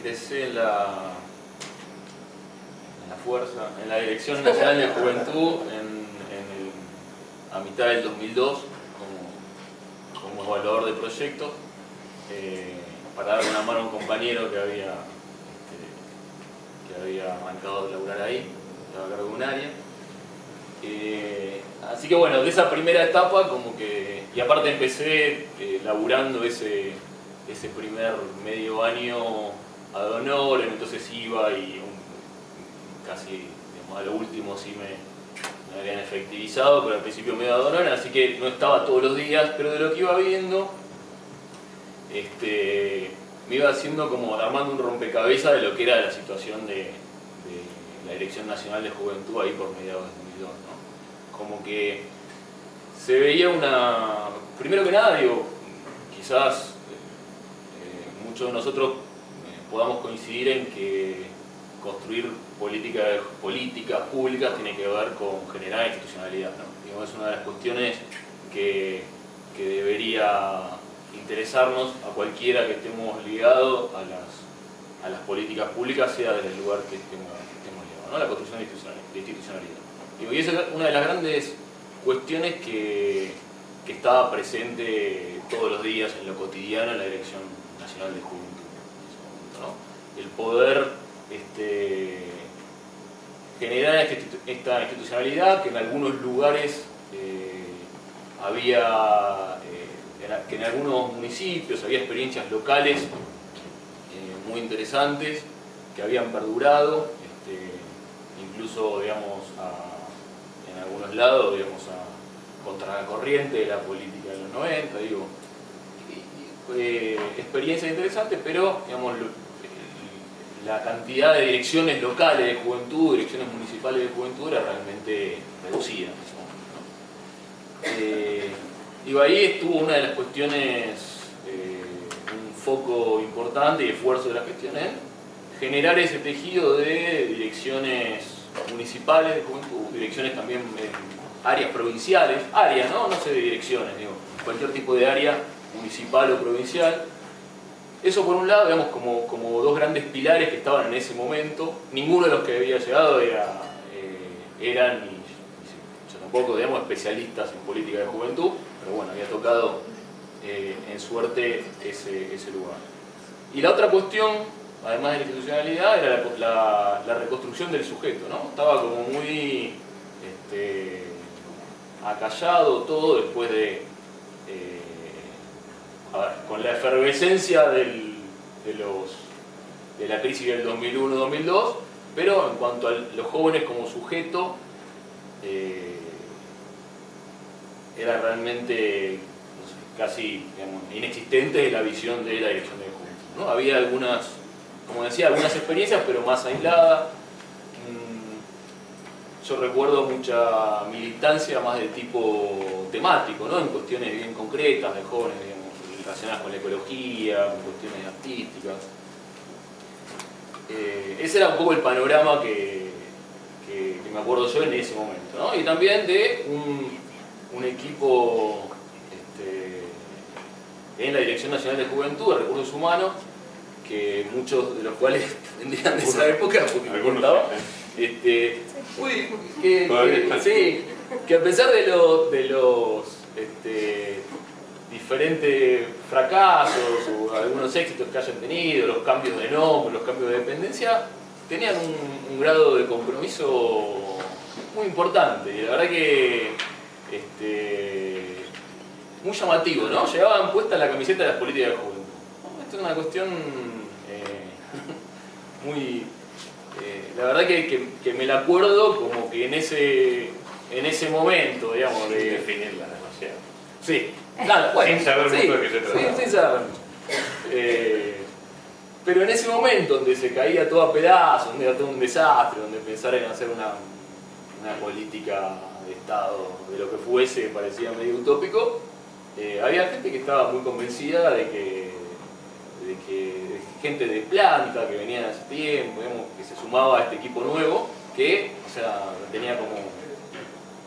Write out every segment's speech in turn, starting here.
ingresé en la Dirección Nacional de Juventud a mitad del 2002 como evaluador de proyectos, para darle una mano a un compañero que había arrancado de laburar ahí, estaba a cargo de un área. Así que bueno, de esa primera etapa y aparte empecé laburando ese primer medio año ad honorem, entonces iba y casi, digamos, a lo último sí me habían efectivizado, pero al principio medio ad honorem, así que no estaba todos los días, pero de lo que iba viendo, me iba haciendo como armando un rompecabezas de lo que era la situación de la Dirección Nacional de Juventud ahí por mediados de 2002, ¿no? Como que se veía primero que nada, digo, quizás muchos de nosotros podamos coincidir en que construir políticas públicas tiene que ver con generar institucionalidad, ¿no? Digamos, es una de las cuestiones que debería interesarnos a cualquiera que estemos ligados a las políticas públicas, sea desde el lugar que estemos ligados, ¿no? La construcción de institucionalidad. Y esa es una de las grandes cuestiones que estaba presente todos los días en lo cotidiano en la Dirección Nacional de Juventud en ese momento, ¿no? El poder generar esta institucionalidad que en algunos lugares que en algunos municipios había experiencias locales muy interesantes que habían perdurado, incluso, digamos, en algunos lados, digamos, contra la corriente de la política de los 90, digo, experiencias interesantes, pero, digamos, la cantidad de direcciones locales de juventud, direcciones municipales de juventud era realmente reducida en ese momento, ¿no? Digo, ahí estuvo una de las cuestiones, un foco importante y esfuerzo de la gestión en generar ese tejido de direcciones municipales de juventud, direcciones también en áreas provinciales, no sé de direcciones, digo, cualquier tipo de área municipal o provincial. Eso por un lado, digamos, como dos grandes pilares que estaban en ese momento. Ninguno de los que había llegado eran, yo tampoco, digamos, especialistas en política de juventud, pero bueno, había tocado en suerte ese lugar. Y la otra cuestión, además de la institucionalidad, era la reconstrucción del sujeto, ¿no? Estaba como muy acallado todo después de... con la efervescencia de la crisis del 2001-2002, pero en cuanto a los jóvenes como sujeto, era realmente, no sé, casi, digamos, inexistente de la visión de la Dirección de Juventud, ¿no? Había algunas, como decía, algunas experiencias, pero más aisladas. Yo recuerdo mucha militancia más de tipo temático, ¿no? En cuestiones bien concretas de jóvenes, digamos, relacionadas con la ecología, con cuestiones artísticas. Ese era un poco el panorama que me acuerdo yo en ese momento, ¿no? Y también de un equipo en la Dirección Nacional de Juventud, de Recursos Humanos, que muchos de los cuales vendrían de esa época, porque me contaba, que a pesar de los diferentes fracasos o algunos éxitos que hayan tenido, los cambios de nombre, los cambios de dependencia, tenían un grado de compromiso muy importante. Y la verdad que muy llamativo, ¿no? Llevaban puesta la camiseta de las políticas de juventud. Esto es una cuestión muy... la verdad que me la acuerdo como que en ese momento, digamos, de definirla demasiado. Sí, claro, bueno, sin saber mucho de qué se trata. Sin saber mucho. Pero en ese momento donde se caía todo a pedazos, donde era todo un desastre, donde pensar en hacer una política de Estado, de lo que fuese, parecía medio utópico, había gente que estaba muy convencida de que gente de planta que venía hace tiempo, digamos, que se sumaba a este equipo nuevo, que, o sea,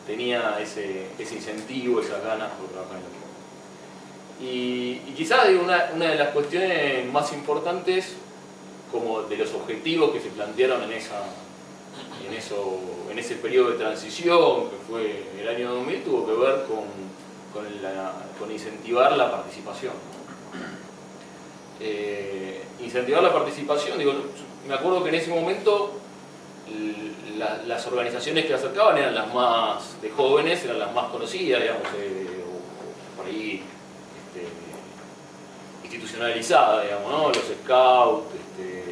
tenía ese incentivo, esas ganas por trabajar en el equipo. Y quizás una de las cuestiones más importantes como de los objetivos que se plantearon en ese periodo de transición, que fue el año 2000, tuvo que ver con incentivar la participación. Incentivar la participación, digo, me acuerdo que en ese momento las organizaciones que acercaban eran las más de jóvenes, eran las más conocidas, digamos, o por ahí institucionalizadas, digamos, ¿no? Los Scouts,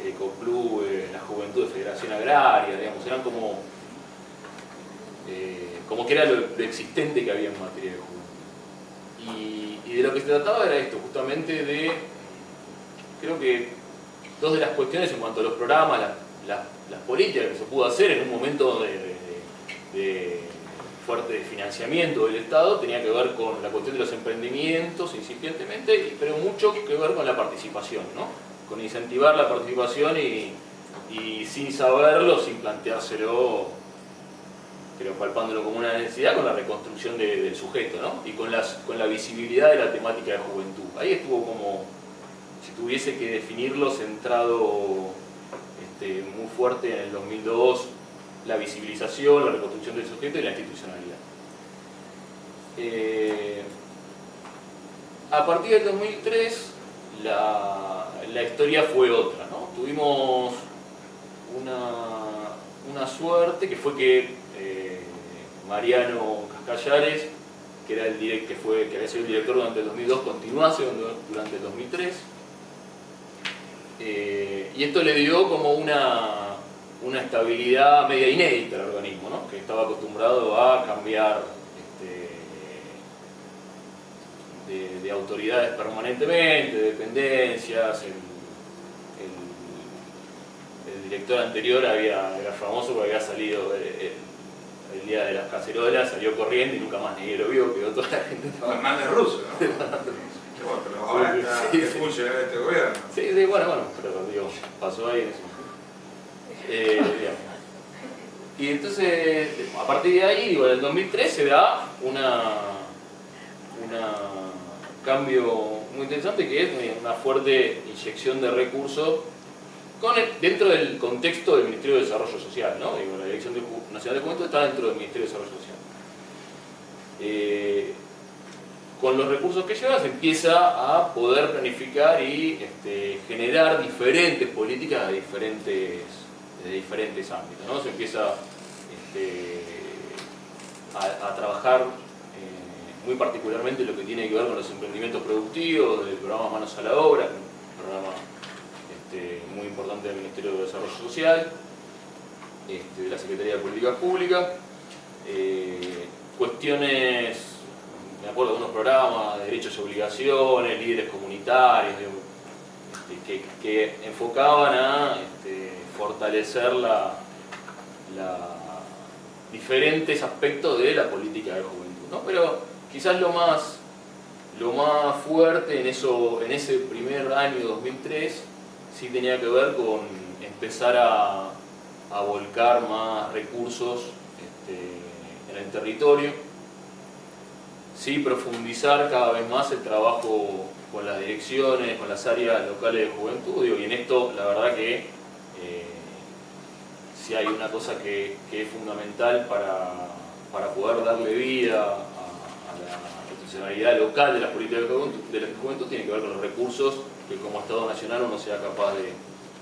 Ecoclubes, la Juventud de Federación Agraria, digamos, eran como que era lo existente que había en materia de juventud. Y de lo que se trataba era esto, justamente de, creo que dos de las cuestiones en cuanto a los programas, las políticas que se pudo hacer en un momento de fuerte financiamiento del Estado, tenía que ver con la cuestión de los emprendimientos incipientemente, pero mucho que ver con la participación, ¿no? Con incentivar la participación y sin saberlo, sin planteárselo, pero palpándolo como una necesidad, con la reconstrucción del sujeto, ¿no? Y con la visibilidad de la temática de juventud. Ahí estuvo como, si tuviese que definirlo, centrado muy fuerte en el 2002, la visibilización, la reconstrucción del sujeto y la institucionalidad. A partir del 2003, la historia fue otra, ¿no? Tuvimos una suerte que fue que Mariano Cascallares, que había sido el director durante el 2002, continuase durante el 2003. Y esto le dio como una estabilidad media inédita al organismo, ¿no? Que estaba acostumbrado a cambiar de autoridades permanentemente, de dependencias. El director anterior era famoso porque había salido el día de las cacerolas, salió corriendo y nunca más nadie lo vio, quedó toda la gente. Más de ruso, ¿no? Pero ahora está en funcionar este gobierno. Sí, bueno, pero digo, pasó ahí en eso. Y entonces, a partir de ahí, digo, en el 2003 se da un cambio muy interesante, que es una fuerte inyección de recursos dentro del contexto del Ministerio de Desarrollo Social, ¿no? Digo, la Dirección Nacional de Juventud está dentro del Ministerio de Desarrollo Social. Con los recursos que lleva se empieza a poder planificar y generar diferentes políticas de diferentes ámbitos, ¿no? Se empieza a trabajar muy particularmente lo que tiene que ver con los emprendimientos productivos, del programa Manos a la Obra, un programa muy importante del Ministerio de Desarrollo Social, de la Secretaría de Políticas Públicas, cuestiones, me acuerdo de unos programas de derechos y obligaciones, líderes comunitarios, que enfocaban a fortalecer diferentes aspectos de la política de juventud, ¿no? Pero quizás lo más fuerte en ese primer año 2003 sí tenía que ver con empezar a volcar más recursos en el territorio, sí profundizar cada vez más el trabajo con las direcciones, con las áreas locales de juventud, y en esto la verdad que si hay una cosa que es fundamental para poder darle vida a la institucionalidad local de las políticas de la juventud, tiene que ver con los recursos que como Estado Nacional uno sea capaz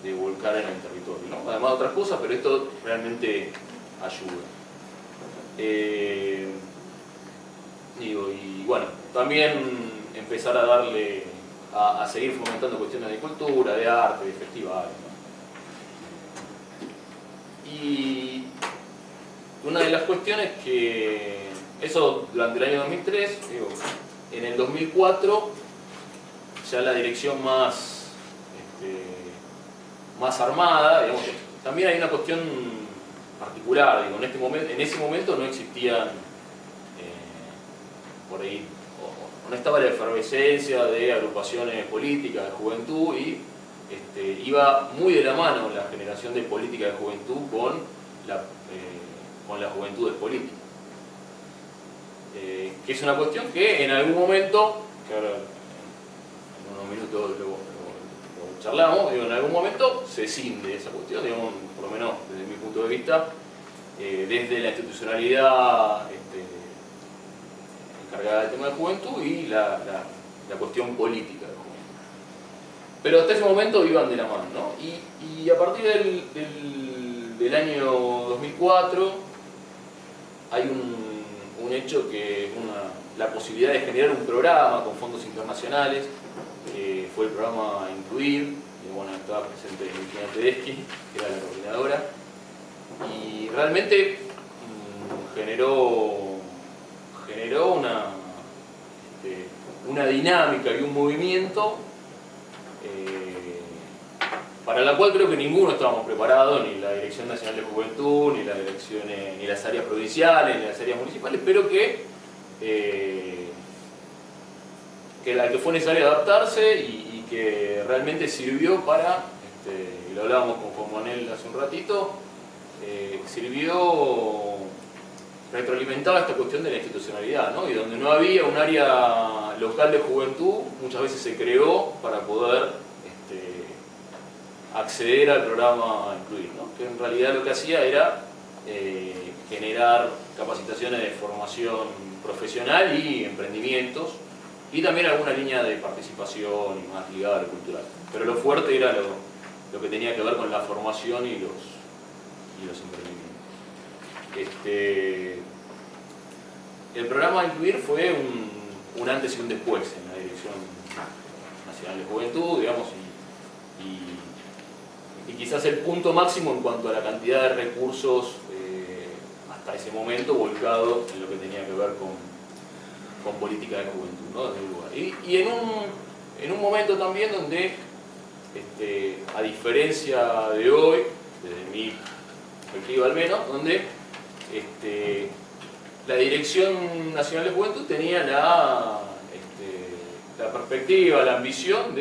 de volcar en el territorio, ¿no? Además de otras cosas, pero esto realmente ayuda. Y bueno, también empezar a seguir fomentando cuestiones de cultura, de arte, de festivales, ¿no? Y una de las cuestiones que, eso durante el año 2003, en el 2004 ya la dirección más armada, digamos, también hay una cuestión particular, digo, en ese momento no existían por ahí, no estaba la efervescencia de agrupaciones políticas de juventud y iba muy de la mano la generación de política de juventud con las juventudes políticas. Que es una cuestión que en algún momento, que ahora en unos minutos lo charlamos, digo, en algún momento se cinde esa cuestión, digamos, por lo menos desde mi punto de vista, desde la institucionalidad encargada del tema de juventud y la cuestión política de juventud. Pero hasta ese momento iban de la mano, ¿no? Y a partir del año 2004 hay un hecho que es la posibilidad de generar un programa con fondos internacionales, que fue el programa Incluir, y bueno, estaba presente Cristina Tedeschi, que era la coordinadora, y realmente generó una dinámica y un movimiento para la cual creo que ninguno estábamos preparados, ni la Dirección Nacional de Juventud, ni las áreas provinciales, ni las áreas municipales, pero que fue necesario adaptarse y que realmente sirvió para, y lo hablábamos con Juan Manuel hace un ratito, sirvió, retroalimentaba esta cuestión de la institucionalidad, ¿no? Y donde no había un área local de juventud, muchas veces se creó para poder acceder al programa Incluir, ¿no? Que en realidad lo que hacía era generar capacitaciones de formación profesional y emprendimientos, y también alguna línea de participación y más ligada a lo cultural. Pero lo fuerte era lo que tenía que ver con la formación y los emprendimientos. El programa Incluir fue un antes y un después en la Dirección Nacional de Juventud, digamos, y quizás el punto máximo en cuanto a la cantidad de recursos hasta ese momento volcado en lo que tenía que ver con política de juventud, ¿no? Desde el lugar. Y en un momento también donde, a diferencia de hoy, desde mi perspectiva al menos, donde la Dirección Nacional de Juventud tenía la perspectiva, la ambición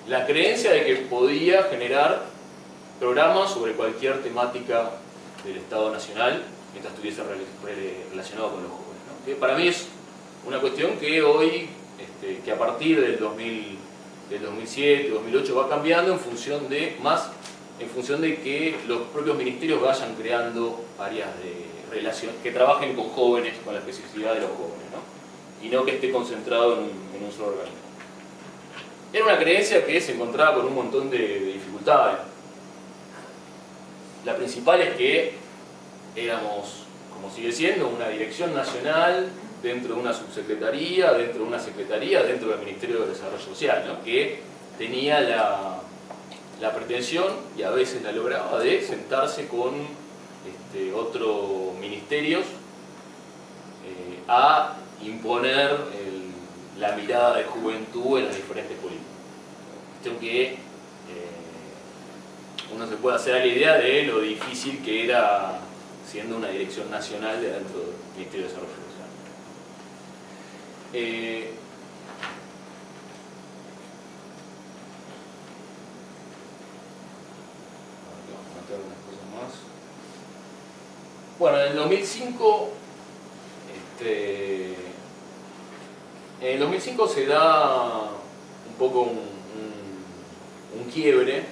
la creencia de que podía generar programas sobre cualquier temática del Estado Nacional mientras estuviese relacionado con los jóvenes, ¿no? Que para mí es una cuestión que hoy, que a partir del 2007, 2008 va cambiando en función de que los propios ministerios vayan creando áreas de relación, que trabajen con jóvenes, con la especificidad de los jóvenes, ¿no? Y no que esté concentrado en un solo organismo. Era una creencia que se encontraba con un montón de dificultades. La principal es que éramos, como sigue siendo, una dirección nacional dentro de una subsecretaría, dentro de una secretaría, dentro del Ministerio de Desarrollo Social, ¿no? Que tenía la pretensión, y a veces la lograba, de sentarse con otros ministerios a imponer la mirada de juventud en las diferentes políticas. Cuestión que uno se puede hacer a la idea de lo difícil que era siendo una dirección nacional dentro del Ministerio de Desarrollo Social. Bueno, en el 2005 se da un poco un quiebre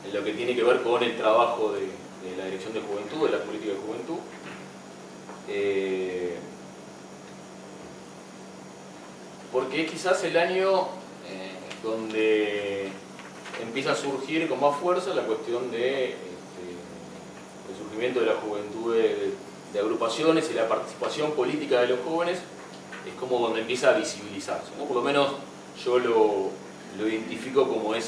en lo que tiene que ver con el trabajo de la Dirección de Juventud, de la política de juventud. Porque es quizás el año donde empieza a surgir con más fuerza la cuestión el surgimiento de la juventud de agrupaciones y la participación política de los jóvenes. Es como donde empieza a visibilizarse, ¿no? Por lo menos yo lo identifico como en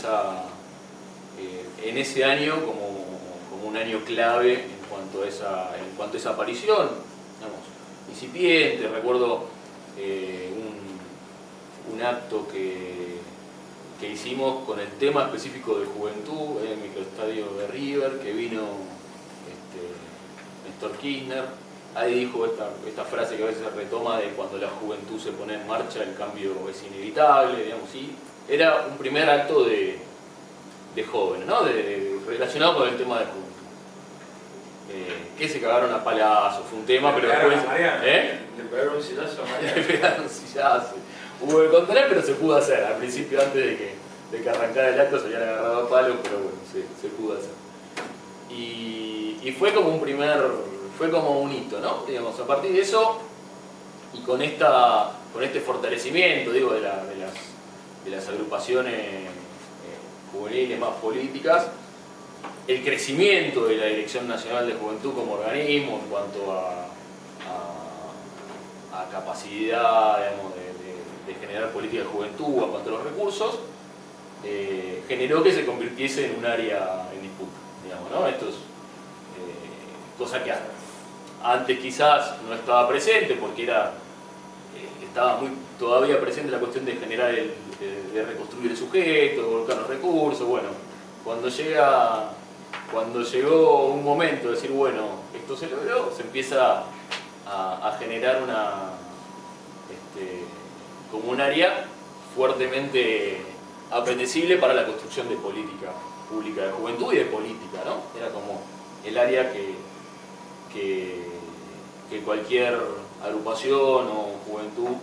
ese año como un año clave en cuanto a esa aparición, digamos, incipiente. Recuerdo un acto que hicimos con el tema específico de juventud en el microestadio de River, que vino Néstor Kirchner. Ahí dijo esta frase que a veces se retoma de cuando la juventud se pone en marcha el cambio es inevitable, digamos, y era un primer acto de jóvenes, ¿no? Relacionado con el tema de juventud. Que se cagaron a palazos, fue un tema, pero después... Le pegaron un sillazo a Mariano. Le pegaron un sillazo. hubo que contener, pero se pudo hacer. Al principio, antes de que arrancara el acto, se habían agarrado a palos, pero bueno, se pudo hacer. Y fue como un hito, ¿no? Digamos, a partir de eso, y con este fortalecimiento, digo, de las agrupaciones juveniles más políticas, el crecimiento de la Dirección Nacional de Juventud como organismo en cuanto a capacidad, digamos, de generar política de juventud, en cuanto a los recursos, generó que se convirtiese en un área en disputa, digamos, ¿no? Esto es cosa que antes quizás no estaba presente porque estaba todavía presente la cuestión de generar de reconstruir el sujeto, de volcar los recursos. Bueno, cuando llegó un momento de decir, bueno, esto se logró, se empieza a generar como un área fuertemente apetecible para la construcción de política pública de juventud y de política, ¿no? Era como el área que cualquier agrupación o juventud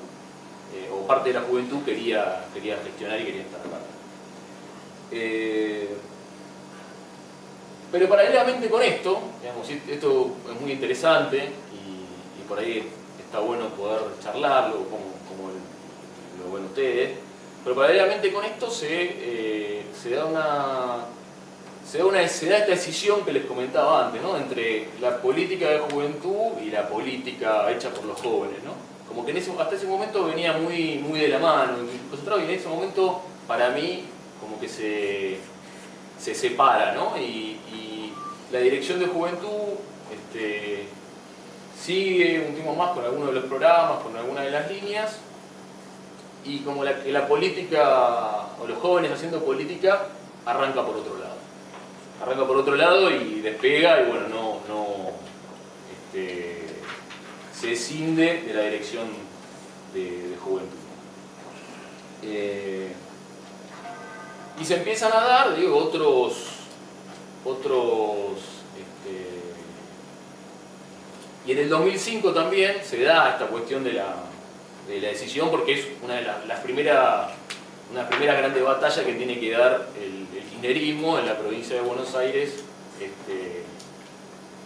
o parte de la juventud quería gestionar y quería estar acá. Pero paralelamente con esto, digamos, esto es muy interesante y por ahí está bueno poder charlarlo como lo ven ustedes, pero paralelamente con esto se da esta decisión que les comentaba antes, ¿no? Entre la política de juventud y la política hecha por los jóvenes, ¿no? Como que hasta ese momento venía muy de la mano, y en ese momento, para mí, como que se separa, ¿no? Y la Dirección de Juventud sigue un tiempo más con algunos de los programas, con algunas de las líneas, y como la política, o los jóvenes haciendo política, arranca por otro lado. Arranca por otro lado y despega, y bueno, se escinde de la Dirección de Juventud. Y se empiezan a dar, digo, otros y en el 2005 también se da esta cuestión de la decisión, porque es una primera grande batalla que tiene que dar el kirchnerismo en la provincia de Buenos Aires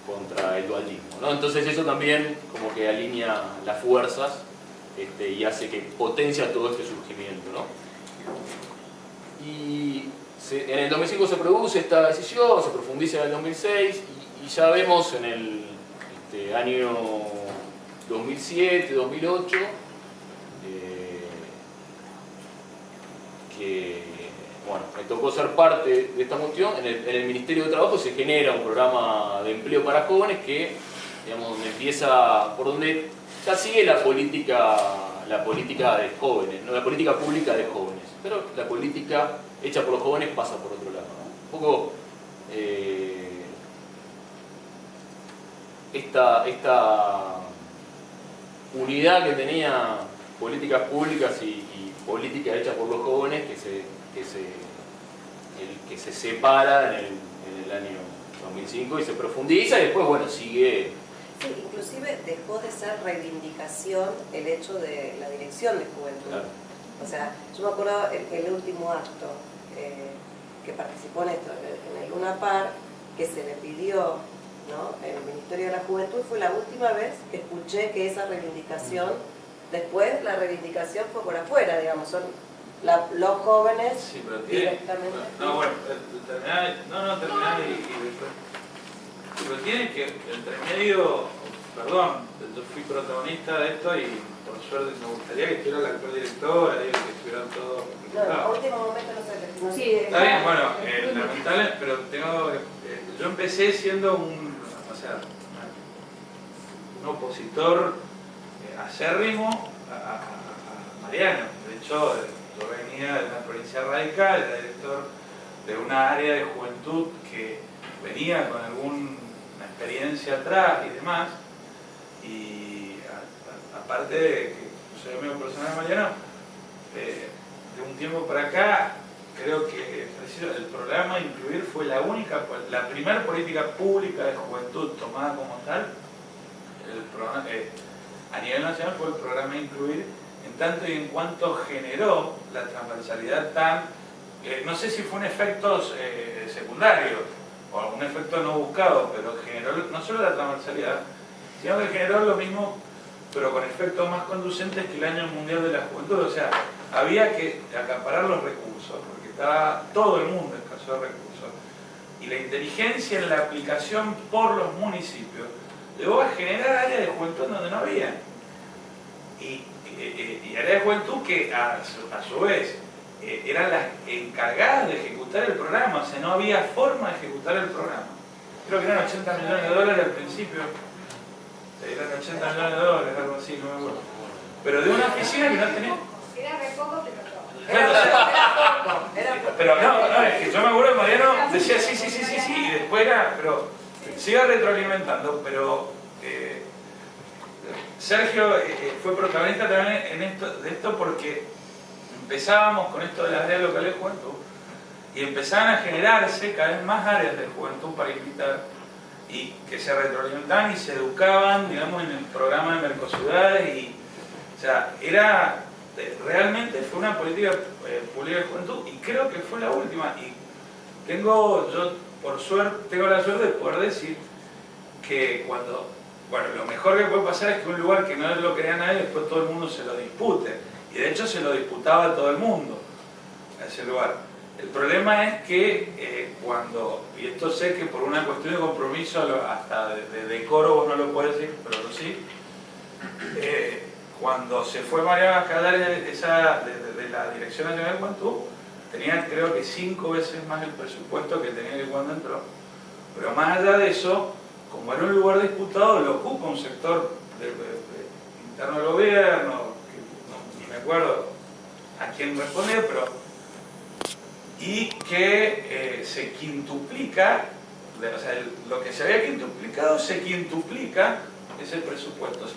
contra el dualdismo, ¿no? Entonces eso también como que alinea las fuerzas y hace que potencia todo este surgimiento, ¿no? Y en el 2005 se produce esta decisión, se profundiza en el 2006 y ya vemos en el año 2007, 2008 que, bueno, me tocó ser parte de esta cuestión. En el Ministerio de Trabajo se genera un programa de empleo para jóvenes que, digamos, por donde ya sigue la política de jóvenes, no la política pública de jóvenes, pero la política hecha por los jóvenes pasa por otro lado, ¿no? Un poco esta unidad que tenía políticas públicas y política hecha por los jóvenes que se separa en el año 2005 y se profundiza y después, bueno, sigue. Sí, inclusive dejó de ser reivindicación el hecho de la Dirección de Juventud. Claro. O sea, yo me acuerdo el último acto que participó en esto, en el Luna Park, que se le pidió, ¿no?, en el Ministerio de la Juventud, fue la última vez que escuché que esa reivindicación, después la reivindicación fue por afuera, digamos, son los jóvenes sí, pero directamente. bueno, terminar y después. Pero tiene que, entre medio, perdón, yo fui protagonista de esto y por suerte me gustaría que estuviera la actual directora y que estuvieran todos representados. No, en último momento no sé. Sí, está bien, bueno, lamentable, pero yo empecé siendo un opositor acérrimo a Mariano. De hecho, yo venía de una provincia radical, era director de una área de juventud que venía con alguna experiencia atrás y demás, y aparte de que soy amigo personal de Mariano, de un tiempo para acá, creo que el programa Incluir fue la primera política pública de juventud tomada como tal. El programa, a nivel nacional fue el programa Incluir, en tanto y en cuanto generó la transversalidad tan, no sé si fue un efecto secundario o algún efecto no buscado, pero generó no solo la transversalidad, sino que generó lo mismo, pero con efectos más conducentes que el Año Mundial de la Juventud. O sea, había que acaparar los recursos, porque estaba todo el mundo escaso de recursos. Y la inteligencia en la aplicación por los municipios llegó a generar áreas de juventud donde no había. Y áreas de juventud que a su vez eran las encargadas de ejecutar el programa, o sea, no había forma de ejecutar el programa. Creo que eran 80 millones de dólares al principio. Eran 80 millones de dólares, algo así, no me acuerdo. Pero de una oficina que no tenía... Era re poco, pero todo. Era poco. Pero no, es que yo me acuerdo que Mariano decía sí, y después era, pero se iba retroalimentando, pero Sergio fue protagonista también de esto porque empezábamos con esto de las áreas locales de juventud y empezaban a generarse cada vez más áreas de juventud para invitar y que se retroalimentaban y se educaban, digamos, en el programa de Mercociudades y, o sea, realmente fue una política pública de juventud y creo que fue la última y yo por suerte, tengo la suerte de poder decir que lo mejor que puede pasar es que un lugar que no lo crea nadie, después todo el mundo se lo dispute y de hecho se lo disputaba todo el mundo a ese lugar. El problema es que y esto sé que por una cuestión de compromiso, hasta de decoro vos no lo puedes decir, pero yo sí, cuando se fue María Bascadar de la Dirección Nacional de Juventud, tenía creo que 5 veces más el presupuesto que tenía que cuando entró. Pero más allá de eso, como era un lugar disputado, lo ocupa un sector interno del gobierno, que ni me acuerdo a quién respondía, y que se quintuplica, o sea, lo que se había quintuplicado se quintuplica ese presupuesto.